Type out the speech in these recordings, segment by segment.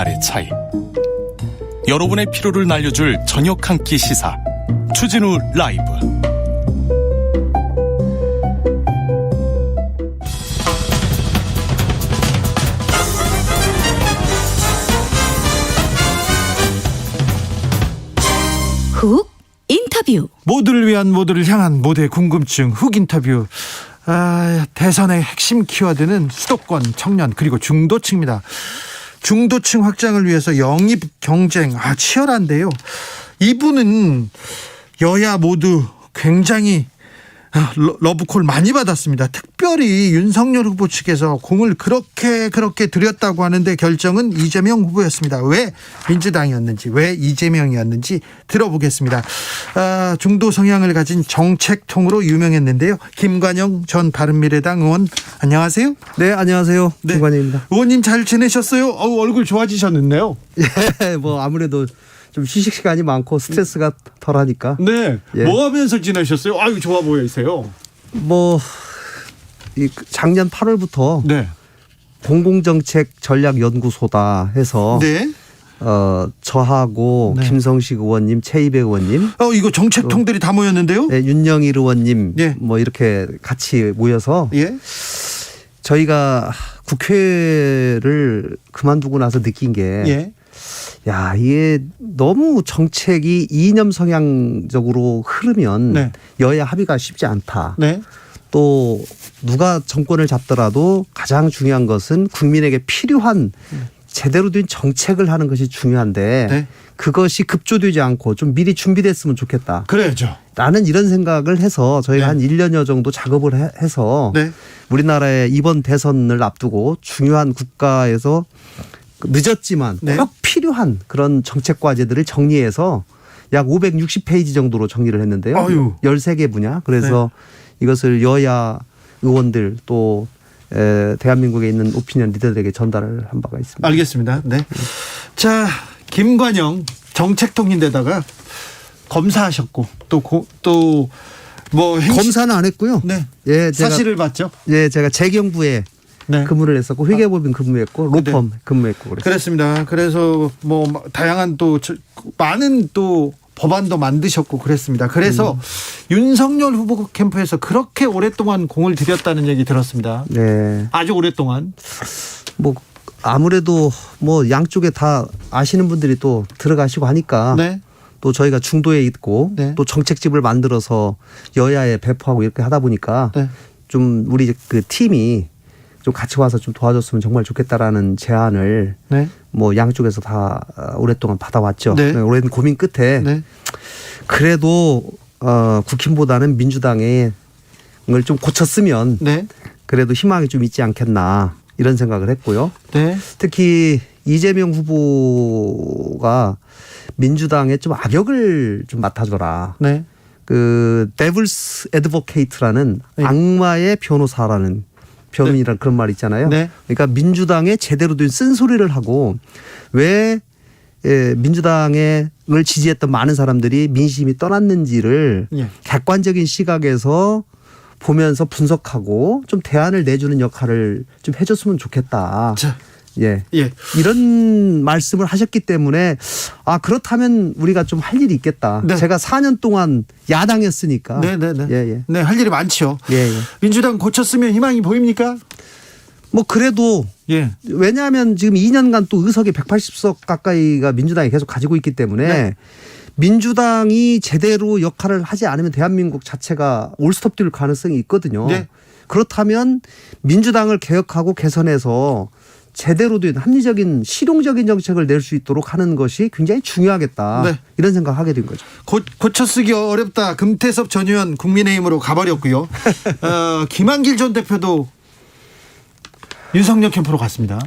알의 차이. 여러분의 피로를 날려줄 저녁 한 끼 시사 추진우 라이브. 훅 인터뷰. 모두를 위한, 모두를 향한 모두의 궁금증 훅 인터뷰. 대선의 핵심 키워드는 수도권, 청년, 그리고 중도층입니다. 중도층 확장을 위해서 영입 경쟁 치열한데요. 이분은 여야 모두 굉장히 러브콜 많이 받았습니다. 특별히 윤석열 후보 측에서 공을 그렇게 들였다고 하는데 결정은 이재명 후보였습니다. 왜 민주당이었는지, 왜 이재명이었는지 들어보겠습니다. 중도 성향을 가진 정책통으로 유명했는데요. 김관영 전 바른미래당 의원, 안녕하세요. 네, 안녕하세요. 네. 김관영입니다. 의원님 잘 지내셨어요? 얼굴 좋아지셨는데요. 예, 뭐 아무래도 좀 휴식 시간이 많고 스트레스가 덜하니까. 네. 예. 뭐 하면서 지내셨어요? 아유, 좋아 보이세요. 뭐 작년 8월부터 네. 공공정책전략연구소다 해서 네. 저하고 네. 김성식 의원님, 최이백 의원님, 이거 정책통들이 다 모였는데요. 네, 윤영일 의원님, 예. 뭐 이렇게 같이 모여서 예. 저희가 국회를 그만두고 나서 느낀 게 예. 야, 이게 너무 정책이 이념 성향적으로 흐르면 네. 여야 합의가 쉽지 않다. 네. 또 누가 정권을 잡더라도 가장 중요한 것은 국민에게 필요한 제대로 된 정책을 하는 것이 중요한데 네. 그것이 급조되지 않고 좀 미리 준비됐으면 좋겠다. 그래야죠. 라는 이런 생각을 해서 저희가 네. 한 1년여 정도 작업을 해서 네. 우리나라의 이번 대선을 앞두고 중요한 국가에서 늦었지만 네. 꼭 필요한 그런 정책 과제들을 정리해서 약 560페이지 정도로 정리를 했는데요. 아유. 13개 분야. 그래서 이것을 여야 의원들 또 대한민국에 있는 오피니언 리더들에게 전달을 한 바가 있습니다. 알겠습니다. 네. 자, 김관영 정책통인데다가 검사하셨고 또 뭐 검사는 안 했고요. 네. 예, 제가 사실을 봤죠. 예, 제가 재경부에 네. 근무를 했었고 회계법인 근무했고 로펌 근무했고 그랬어요. 그렇습니다. 그래서 뭐 다양한 또 많은 또 법안도 만드셨고 그랬습니다. 그래서 윤석열 후보 캠프에서 그렇게 오랫동안 공을 들였다는 얘기 들었습니다. 네. 아주 오랫동안. 뭐 아무래도 뭐 양쪽에 다 아시는 분들이 또 들어가시고 하니까 네. 또 저희가 중도에 있고 네. 또 정책집을 만들어서 여야에 배포하고 이렇게 하다 보니까 네. 좀 우리 그 팀이 좀 같이 와서 좀 도와줬으면 정말 좋겠다라는 제안을 네. 뭐 양쪽에서 다 오랫동안 받아왔죠. 네. 오랜 고민 끝에 네. 그래도 국힘보다는 민주당을 좀 고쳤으면 네. 그래도 희망이 좀 있지 않겠나 이런 생각을 했고요. 네. 특히 이재명 후보가 민주당에 좀 악역을 좀 맡아줘라. 네. 그 데블스 애드보케이트라는 네. 악마의 변호사라는 변호인이라는 그런 말 있잖아요. 네. 그러니까 민주당에 제대로 된 쓴소리를 하고 왜 민주당을 지지했던 많은 사람들이 민심이 떠났는지를 예. 객관적인 시각에서 보면서 분석하고 좀 대안을 내주는 역할을 좀 해줬으면 좋겠다. 자. 예. 예. 이런 말씀을 하셨기 때문에 그렇다면 우리가 좀 할 일이 있겠다. 네. 제가 4년 동안 야당이었으니까. 네네네. 예. 네, 할 일이 많죠. 예. 민주당 고쳤으면 희망이 보입니까? 뭐 그래도 예. 왜냐하면 지금 2년간 또 의석이 180석 가까이가 민주당이 계속 가지고 있기 때문에 네. 민주당이 제대로 역할을 하지 않으면 대한민국 자체가 올스톱될 가능성이 있거든요. 네. 그렇다면 민주당을 개혁하고 개선해서 제대로 된 합리적인 실용적인 정책을 낼 수 있도록 하는 것이 굉장히 중요하겠다. 네. 이런 생각을 하게 된 거죠. 고쳐쓰기 어렵다. 금태섭 전 의원 국민의힘으로 가버렸고요. 김한길 전 대표도 윤석열 캠프로 갔습니다.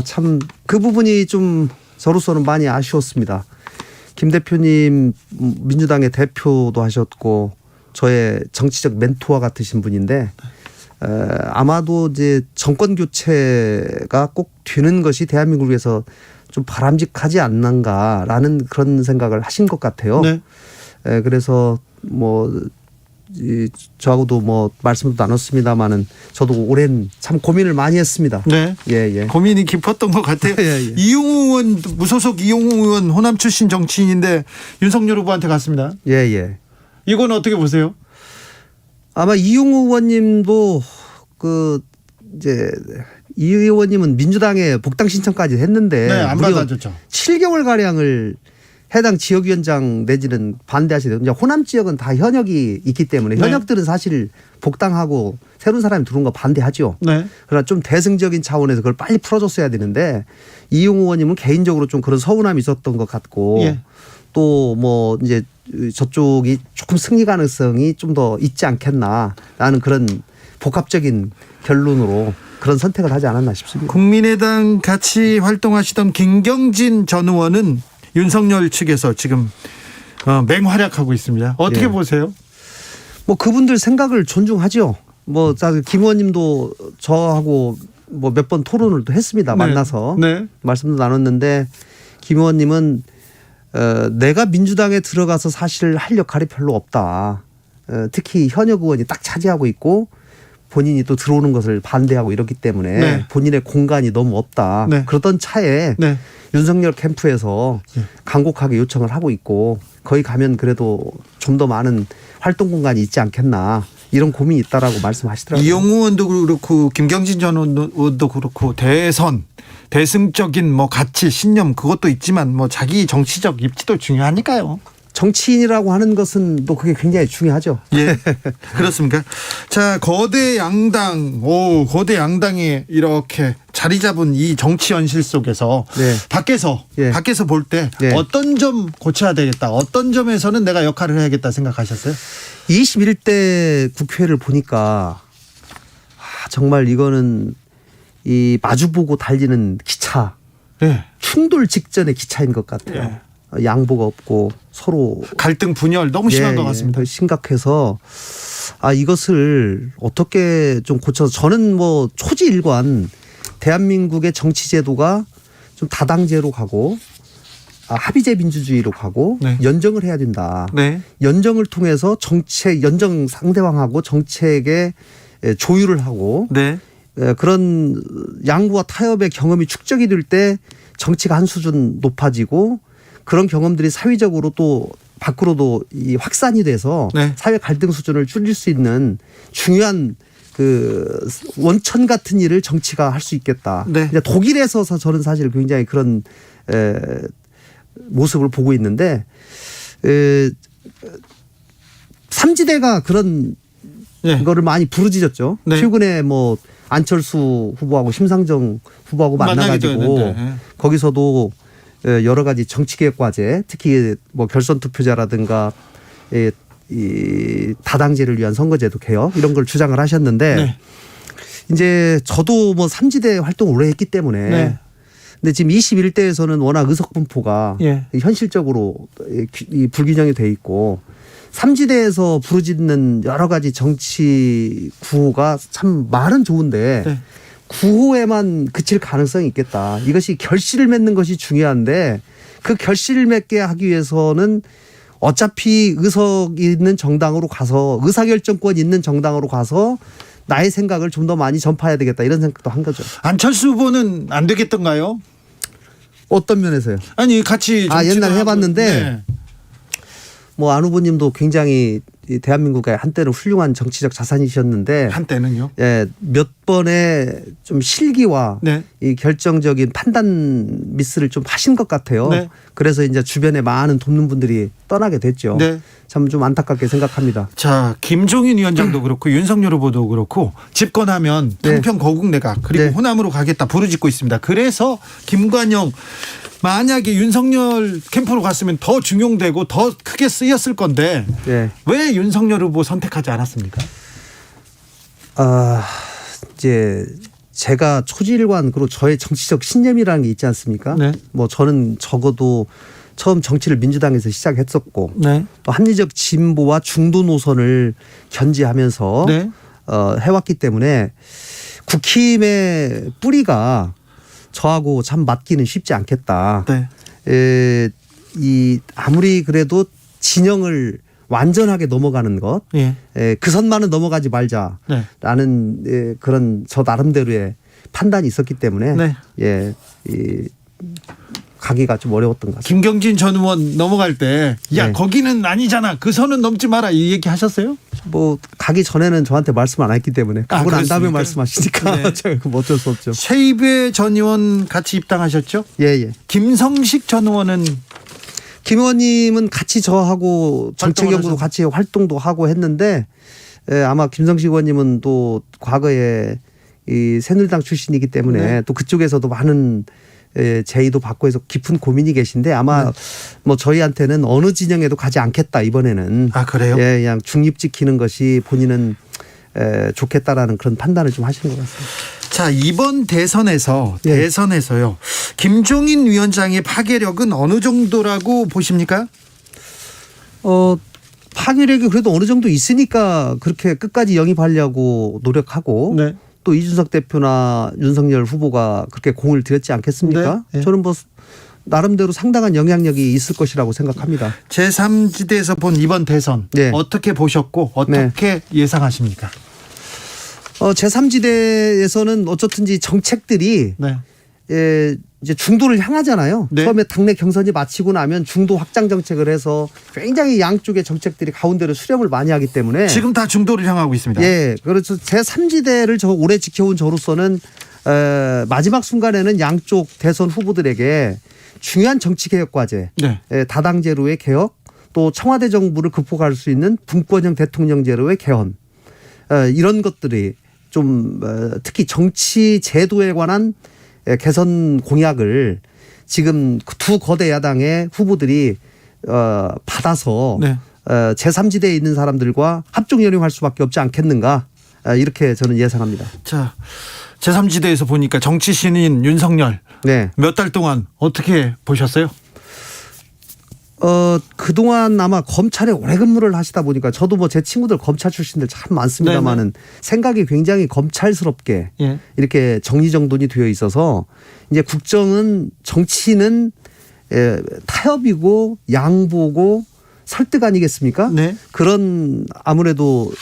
참 그 부분이 좀 저로서는 많이 아쉬웠습니다. 김 대표님 민주당의 대표도 하셨고 저의 정치적 멘토와 같으신 분인데 아마도 이제 정권 교체가 꼭 되는 것이 대한민국을 위해서 좀 바람직하지 않는가라는 그런 생각을 하신 것 같아요. 네. 그래서 뭐 저하고도 뭐 말씀도 나눴습니다만은 저도 오랜 참 고민을 많이 했습니다. 네. 예. 고민이 깊었던 것 같아요. 예. 이용우 의원, 무소속 이용우 의원 호남 출신 정치인인데 윤석열 후보한테 갔습니다. 예. 이건 어떻게 보세요? 아마 이용우 의원님도 이제 이 의원님은 민주당에 복당 신청까지 했는데 네, 안 무려 받아줬죠. 7개월 가량을 해당 지역위원장 내지는 반대하시대요. 이제 호남 지역은 다 현역이 있기 때문에 네. 현역들은 사실 복당하고 새로운 사람이 들어온 거 반대하죠. 네. 그러나 좀 대승적인 차원에서 그걸 빨리 풀어줬어야 되는데 이용우 의원님은 개인적으로 좀 그런 서운함이 있었던 것 같고 예. 또 뭐 이제 저쪽이 조금 승리 가능성이 좀 더 있지 않겠나라는 그런 복합적인 결론으로 그런 선택을 하지 않았나 싶습니다. 국민의당 같이 활동하시던 김경진 전 의원은 윤석열 측에서 지금 맹활약하고 있습니다. 어떻게 예. 보세요? 뭐 그분들 생각을 존중하죠. 뭐 김 의원님도 저하고 뭐 몇 번 토론을 또 했습니다. 네. 만나서 네. 말씀도 나눴는데 김 의원님은 내가 민주당에 들어가서 사실 할 역할이 별로 없다. 특히 현역 의원이 딱 차지하고 있고 본인이 또 들어오는 것을 반대하고 이렇기 때문에 네. 본인의 공간이 너무 없다. 네. 그러던 차에 네. 윤석열 캠프에서 간곡하게 요청을 하고 있고 거기 가면 그래도 좀 더 많은 활동 공간이 있지 않겠나 이런 고민이 있다라고 말씀하시더라고요. 이용우 의원도 그렇고 김경진 전 의원도 그렇고 대승적인 뭐 가치 신념 그것도 있지만 뭐 자기 정치적 입지도 중요하니까요. 정치인이라고 하는 것은 또 그게 굉장히 중요하죠. 예. 그렇습니까? 자, 거대 양당이 이렇게 자리 잡은 이 정치 현실 속에서 네. 밖에서 볼 때 네. 어떤 점 고쳐야 되겠다. 어떤 점에서는 내가 역할을 해야겠다 생각하셨어요? 21대 국회를 보니까 정말 이거는 이 마주보고 달리는 기차, 예. 충돌 직전의 기차인 것 같아요. 양보가 없고 서로 갈등 분열 너무 심한 것 같습니다. 심각해서 이것을 어떻게 좀 고쳐서 저는 뭐 초지일관 대한민국의 정치 제도가 좀 다당제로 가고 합의제 민주주의로 가고 네. 연정을 해야 된다. 네. 연정을 통해서 연정 상대방하고 정책에 조율을 하고 네. 그런 양보와 타협의 경험이 축적이 될 때 정치가 한 수준 높아지고 그런 경험들이 사회적으로 또 밖으로도 이 확산이 돼서 네. 사회 갈등 수준을 줄일 수 있는 중요한 그 원천 같은 일을 정치가 할 수 있겠다. 네. 이제 독일에서 저는 사실 굉장히 그런 모습을 보고 있는데 삼지대가 그런 네. 거를 많이 부르짖었죠. 네. 최근에 뭐 안철수 후보하고 심상정 후보하고 만나기도 만나가지고 했는데. 거기서도 여러 가지 정치개혁 과제, 특히 뭐 결선 투표자라든가 이 다당제를 위한 선거제도 개혁 이런 걸 주장을 하셨는데 네. 이제 저도 뭐 삼지대 활동을 오래 했기 때문에 네. 근데 지금 21대에서는 워낙 의석 분포가 예. 현실적으로 이 불균형이 돼 있고 삼지대에서 부르짖는 여러 가지 정치 구호가 참 말은 좋은데 네. 구호에만 그칠 가능성이 있겠다. 이것이 결실을 맺는 것이 중요한데 그 결실을 맺게 하기 위해서는 어차피 의석 있는 정당으로 가서 의사결정권 있는 정당으로 가서 나의 생각을 좀 더 많이 전파해야 되겠다 이런 생각도 한 거죠. 안철수 후보는 안 되겠던가요? 어떤 면에서요? 아니 같이 정치도 옛날에 하고. 해봤는데 네. 뭐 안 후보님도 굉장히 이 대한민국의 한때는 훌륭한 정치적 자산이셨는데 한때는요. 몇 번의 좀 실기와 네. 이 결정적인 판단 미스를 좀 하신 것 같아요. 네. 그래서 이제 주변에 많은 돕는 분들이 떠나게 됐죠. 네. 참 좀 안타깝게 생각합니다. 자, 김종인 위원장도 그렇고 윤석열 후보도 그렇고 집권하면 네. 평평 거국내각 그리고 네. 호남으로 가겠다 부르짖고 있습니다. 그래서 김관영 만약에 윤석열 캠프로 갔으면 더 중용되고 더 크게 쓰였을 건데 네. 왜 윤석열 후보 선택하지 않았습니까? 이제 제가 초지일관 그리고 저의 정치적 신념이라는 게 있지 않습니까? 네. 뭐 저는 적어도 처음 정치를 민주당에서 시작했었고 네. 또 합리적 진보와 중도 노선을 견지하면서 네. 해왔기 때문에 국힘의 뿌리가 저하고 참 맞기는 쉽지 않겠다. 네. 이 아무리 그래도 진영을 완전하게 넘어가는 것, 예. 그 선만은 넘어가지 말자라는 네. 그런 저 나름대로의 판단이 있었기 때문에 네. 가기가 좀 어려웠던 것 같습니다. 김경진 전 의원 넘어갈 때, 야, 네. 거기는 아니잖아. 그 선은 넘지 마라. 이 얘기 하셨어요? 뭐 가기 전에는 저한테 말씀 안 했기 때문에 가고 난 다음에 그렇습니까? 말씀하시니까 네. 제가 그럼 어쩔 수 없죠. 최이배 전 의원 같이 입당하셨죠? 예. 김성식 전 의원은 김 의원님은 같이 저하고 정책연구도 하셔서. 같이 활동도 하고 했는데 아마 김성식 의원님은 또 과거에 이 새누리당 출신이기 때문에 네. 또 그쪽에서도 많은 제의도 받고 해서 깊은 고민이 계신데 아마 뭐 저희한테는 어느 진영에도 가지 않겠다 이번에는. 아, 그래요? 예, 그냥 중립 지키는 것이 본인은 좋겠다라는 그런 판단을 좀 하시는 것 같습니다. 자, 이번 대선에서요. 예. 김종인 위원장의 파괴력은 어느 정도라고 보십니까? 파괴력이 그래도 어느 정도 있으니까 그렇게 끝까지 영입하려고 노력하고 네. 또 이준석 대표나 윤석열 후보가 그렇게 공을 들였지 않겠습니까? 네. 네. 저는 뭐 나름대로 상당한 영향력이 있을 것이라고 생각합니다. 제3지대에서 본 이번 대선 네. 어떻게 보셨고 어떻게 예상하십니까? 제3지대에서는 어쨌든지 정책들이 네. 이제 중도를 향하잖아요. 네. 처음에 당내 경선이 마치고 나면 중도 확장 정책을 해서 굉장히 양쪽의 정책들이 가운데로 수렴을 많이 하기 때문에 지금 다 중도를 향하고 있습니다. 예, 그래서 제3지대를 저 오래 지켜온 저로서는 마지막 순간에는 양쪽 대선 후보들에게 중요한 정치개혁 과제, 네. 다당제로의 개혁, 또 청와대 정부를 극복할 수 있는 분권형 대통령제로의 개헌, 이런 것들이 좀 특히 정치 제도에 관한 개선 공약을 지금 두 거대 야당의 후보들이 받아서 네. 제3지대에 있는 사람들과 합종연용할 수밖에 없지 않겠는가, 이렇게 저는 예상합니다. 자, 제3지대에서 보니까 정치 신인 윤석열 네. 몇 달 동안 어떻게 보셨어요? 그동안 아마 검찰에 오래 근무를 하시다 보니까 저도 뭐 제 친구들 검찰 출신들 참 많습니다만은 생각이 굉장히 검찰스럽게 예. 이렇게 정리정돈이 되어 있어서 이제 국정은 정치는 타협이고 양보고 설득 아니겠습니까? 네. 그런 아무래도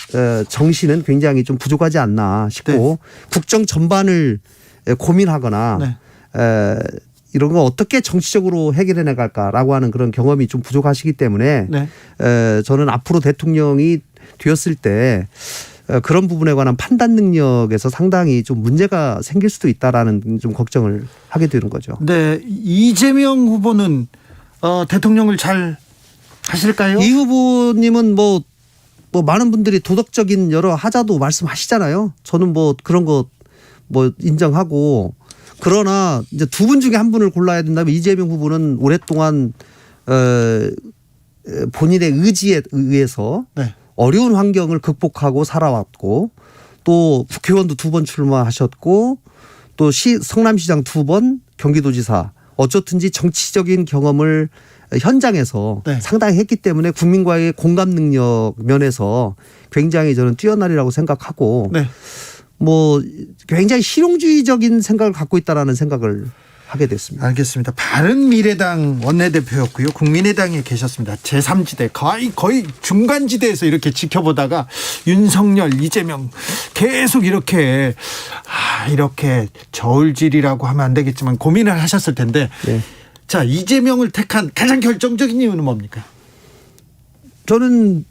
정신은 굉장히 좀 부족하지 않나 싶고 국정 전반을 고민하거나 네. 이런 거 어떻게 정치적으로 해결해 나갈까라고 하는 그런 경험이 좀 부족하시기 때문에 네. 저는 앞으로 대통령이 되었을 때 그런 부분에 관한 판단 능력에서 상당히 좀 문제가 생길 수도 있다라는 좀 걱정을 하게 되는 거죠. 네. 이재명 후보는 대통령을 잘 하실까요? 이 후보님은 뭐 많은 분들이 도덕적인 여러 하자도 말씀하시잖아요. 저는 뭐 그런 거 뭐 인정하고, 그러나 이제 두 분 중에 한 분을 골라야 된다면 이재명 후보는 오랫동안 본인의 의지에 의해서 네. 어려운 환경을 극복하고 살아왔고, 또 국회의원도 2번 출마하셨고, 또 성남시장 2번, 경기도지사, 어쨌든지 정치적인 경험을 현장에서 네. 상당히 했기 때문에 국민과의 공감 능력 면에서 굉장히 저는 뛰어나리라고 생각하고, 네. 뭐 굉장히 실용주의적인 생각을 갖고 있다라는 생각을 하게 됐습니다. 알겠습니다. 바른미래당 원내대표였고요. 국민의당에 계셨습니다. 제3지대 거의 중간지대에서 이렇게 지켜보다가 윤석열, 이재명 계속 이렇게 저울질이라고 하면 안 되겠지만 고민을 하셨을 텐데, 네. 자, 이재명을 택한 가장 결정적인 이유는 뭡니까? 저는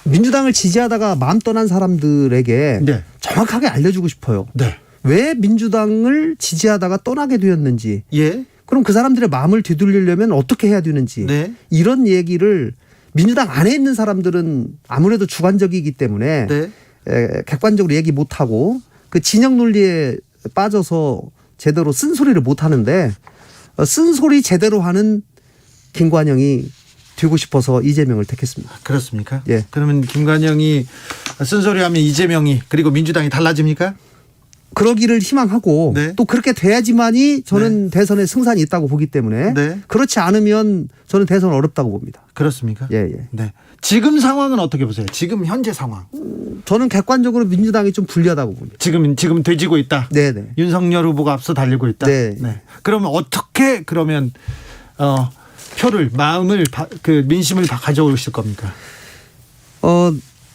민주당을 지지하다가 마음 떠난 사람들에게 네. 정확하게 알려주고 싶어요. 네. 왜 민주당을 지지하다가 떠나게 되었는지, 예. 그럼 그 사람들의 마음을 되돌리려면 어떻게 해야 되는지, 네. 이런 얘기를 민주당 안에 있는 사람들은 아무래도 주관적이기 때문에 네. 객관적으로 얘기 못하고 그 진영 논리에 빠져서 제대로 쓴소리를 못하는데, 쓴소리 제대로 하는 김관영이 되고 싶어서 이재명을 택했습니다. 그렇습니까? 예. 그러면 김관영이 쓴소리하면 이재명이, 그리고 민주당이 달라집니까? 그러기를 희망하고, 네. 또 그렇게 돼야지만이 저는 대선에 승산이 있다고 보기 때문에, 네. 그렇지 않으면 저는 대선 어렵다고 봅니다. 그렇습니까? 예. 네. 지금 상황은 어떻게 보세요? 지금 현재 상황. 저는 객관적으로 민주당이 좀 불리하다고 봅니다. 지금 되지고 있다. 네네. 윤석열 후보가 앞서 달리고 있다. 네. 그러면 어떻게 표를 마음을 그 민심을 가져오실 겁니까?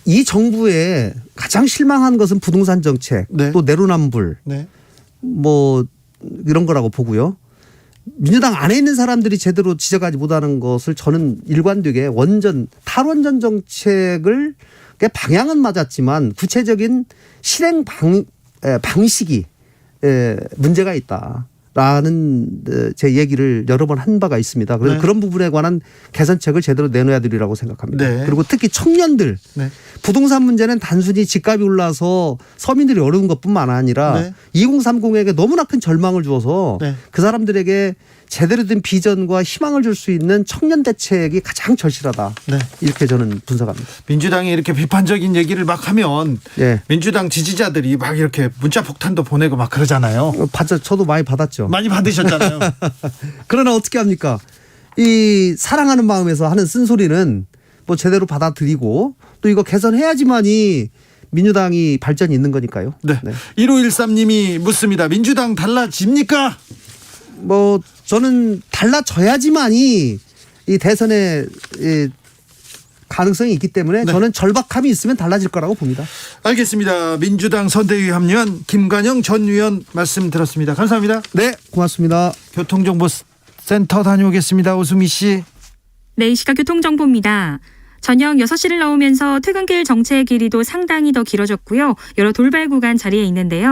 이 정부에 가장 실망한 것은 부동산 정책, 네. 또 내로남불, 네. 뭐 이런 거라고 보고요. 민주당 안에 있는 사람들이 제대로 지적하지 못하는 것을 저는 일관되게 탈원전 정책을 방향은 맞았지만 구체적인 실행 방식이 문제가 있다라는 제 얘기를 여러 번 한 바가 있습니다. 그래서 네. 그런 부분에 관한 개선책을 제대로 내놔야 되리라고 생각합니다. 네. 그리고 특히 청년들 네. 부동산 문제는 단순히 집값이 올라서 서민들이 어려운 것뿐만 아니라 네. 2030에게 너무나 큰 절망을 주어서 네. 그 사람들에게 제대로 된 비전과 희망을 줄 수 있는 청년 대책이 가장 절실하다. 네. 이렇게 저는 분석합니다. 민주당이 이렇게 비판적인 얘기를 막 하면 예. 민주당 지지자들이 막 이렇게 문자 폭탄도 보내고 막 그러잖아요. 저도 많이 받았죠. 많이 받으셨잖아요. 그러나 어떻게 합니까? 이 사랑하는 마음에서 하는 쓴소리는 뭐 제대로 받아들이고 또 이거 개선해야지만이 민주당이 발전이 있는 거니까요. 네. 1513님이 묻습니다. 민주당 달라집니까? 뭐 저는 달라져야지만이 이 대선에 가능성이 있기 때문에 네. 저는 절박함이 있으면 달라질 거라고 봅니다. 알겠습니다. 민주당 선대위 합류한 김관영 전 의원 말씀 들었습니다. 감사합니다. 네, 고맙습니다. 교통정보센터 다녀오겠습니다. 오수미 씨. 네, 이 시각 교통정보입니다. 저녁 6시를 넘으면서 퇴근길 정체의 길이도 상당히 더 길어졌고요. 여러 돌발 구간 자리에 있는데요.